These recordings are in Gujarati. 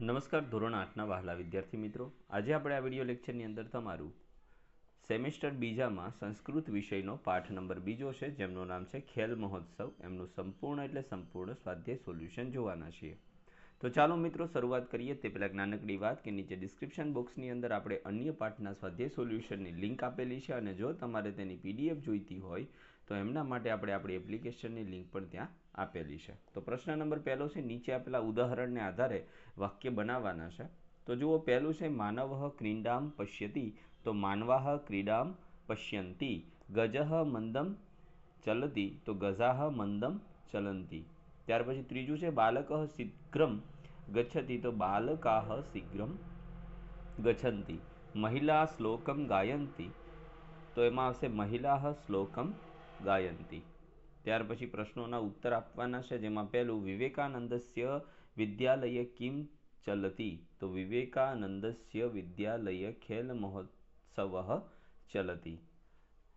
નમસ્કાર ધોરણ 8ના વહાલા વિદ્યાર્થી મિત્રો, આજે આપણે આ વિડીયો લેક્ચરની અંદર તમારું સેમેસ્ટર બીજામાં સંસ્કૃત વિષયનો પાઠ નંબર બીજો છે, જેમનું નામ છે ખેલ મહોત્સવ. એમનું સંપૂર્ણ સ્વાધ્યાય સોલ્યુશન જોવાના છીએ. તો ચાલો મિત્રો શરૂઆત કરીએ. તે પહેલાં નાનકડી વાત કે નીચે ડિસ્ક્રિપ્શન બોક્સની અંદર આપણે અન્ય પાઠના સ્વાધ્યાય સોલ્યુશનની લિંક આપેલી છે, અને જો તમારે તેની PDF જોઈતી હોય તો એમના માટે આપણે આપણી એપ્લિકેશનની લિંક પણ ત્યાં આપેલી છે. તો પ્રશ્ન નંબર પહેલો છે, નીચે આપેલા ઉદાહરણને આધારે વાક્ય બનાવવાના છે. તો જુઓ, પહેલું છે માનવઃ ક્રીડામ પશ્યતિ, તો માનવાહ ક્રીડામ પશ્યંતિ. ગજઃ મંદમ ચલતિ, તો ગજાહ મંદમ ચલંતિ. ત્યાર પછી ત્રીજું છે બાલકઃ શીઘ્રમ ગચ્છતિ, તો બાલકાહ શીઘ્રમ ગચ્છન્તિ. મહિલા શ્લોકમ ગાયંતિ, તો એમાં આવશે મહિલાહ શ્લોકમ ગાયંતિ. ત્યાર પછી પ્રશ્નોના ઉત્તર આપવાના છે, જેમાં પહેલું વિવેકાનંદસ્ય વિદ્યાલય કિમ ચલતિ, તો વિવેકાનંદસ્ય વિદ્યાલય ખેલ મહોત્સવઃ ચલતિ.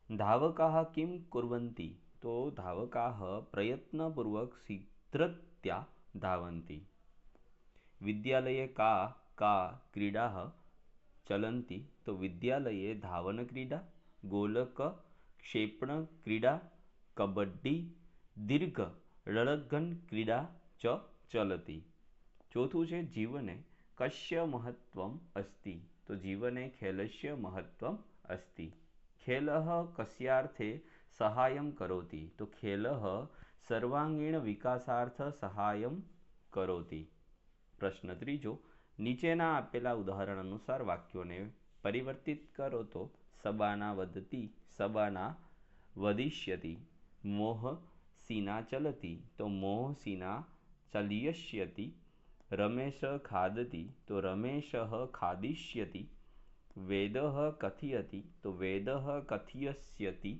ધાવકાः કિમ કુર્વन्ति, તો ધાવકાः પ્રયત્નપૂર્વક શીઘ્રત્યા धावन्ति. विद्यालये का क्रीडाः चलन्ति, तो विद्यालये धावनक्रीडा, गोलकक्षेपणक्रीडा, कबड्डी, दीर्घ लड़ग्गनक्रीडा च चलति. चौथुं छे जीवने कस्य महत्त्वम् अस्ति, तो जीवने खेलस्य महत्त्वम् अस्ति. खेलः कस्यार्थे सहायं करोति, तो खेलः सर्वांगीण विकासार्थ सहायं करोति. प्रश्न त्रीजो, નીચેના આપેલા ઉદાહરણ અનુસાર વાક્યોને પરિવર્તિત કરો. તો સબાના વદતિ, સબાના વદિષ્યતિ. મોહ સીના ચલતિ, તો મોહ સીના ચલિષ્યતિ. રમેશ ખાદતિ, તો રમેશઃ ખાદિષ્યતિ. વેદઃ કથયતિ, તો વેદઃ કથયસ્યતિ.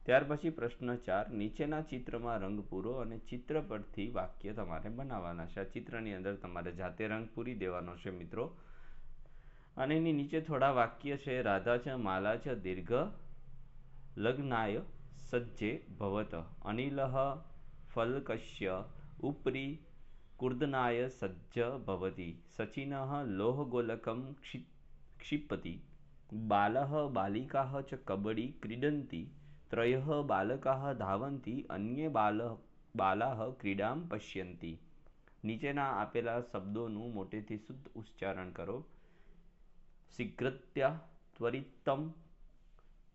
ત્યાર પછી પ્રશ્ન 4, નીચેના ચિત્રમાં રંગ પૂરો અને ચિત્ર પરથી વાક્ય તમારે બનાવવાના છે. આ ચિત્રની અંદર તમારે જાતે રંગ પૂરી દેવાનો છે મિત્રો. અને એની નીચે થોડા વાક્ય છે. રાધા ચ માલા ચ દીર્ઘ લગ્નાય સજ્જે ભવત. અનિલઃ ફલકસ્ય ઉપરી કુર્દનાય સજ્જ ભવતિ. સચિનઃ લોહગોલકમ ક્ષિપતિ. બાલઃ બાલિકાः ચ કબડ્ડી ક્રીડन्ति. ત્રયઃ બાલકાः ધાવन्ति. અન્યે બાલાः ક્રીડામ પશ્યन्ति. નીચેના આપેલા શબ્દોનું મોટેથી શુદ્ધ ઉચ્ચારણ કરો. શીઘ્રત્યા, ત્વરિતમ,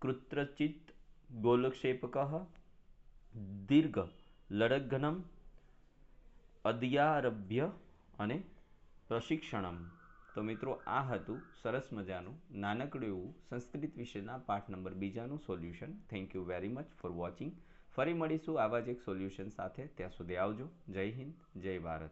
કૃત્રચિત, ગોલક્ષેપકઃ, દીર્ઘ લડગ્ગનમ, અદ્યારભ્ય અને પ્રશિક્ષણમ. તો મિત્રો, આ હતું સરસ મજાનું નાનકડું એવું સંસ્કૃત વિષયના પાઠ નંબર બીજાનું solution. Thank you very much for watching. ફરી મળીશું આવા જ એક સોલ્યુશન સાથે. ત્યાં સુધી આવજો. જય હિન્દ, જય ભારત.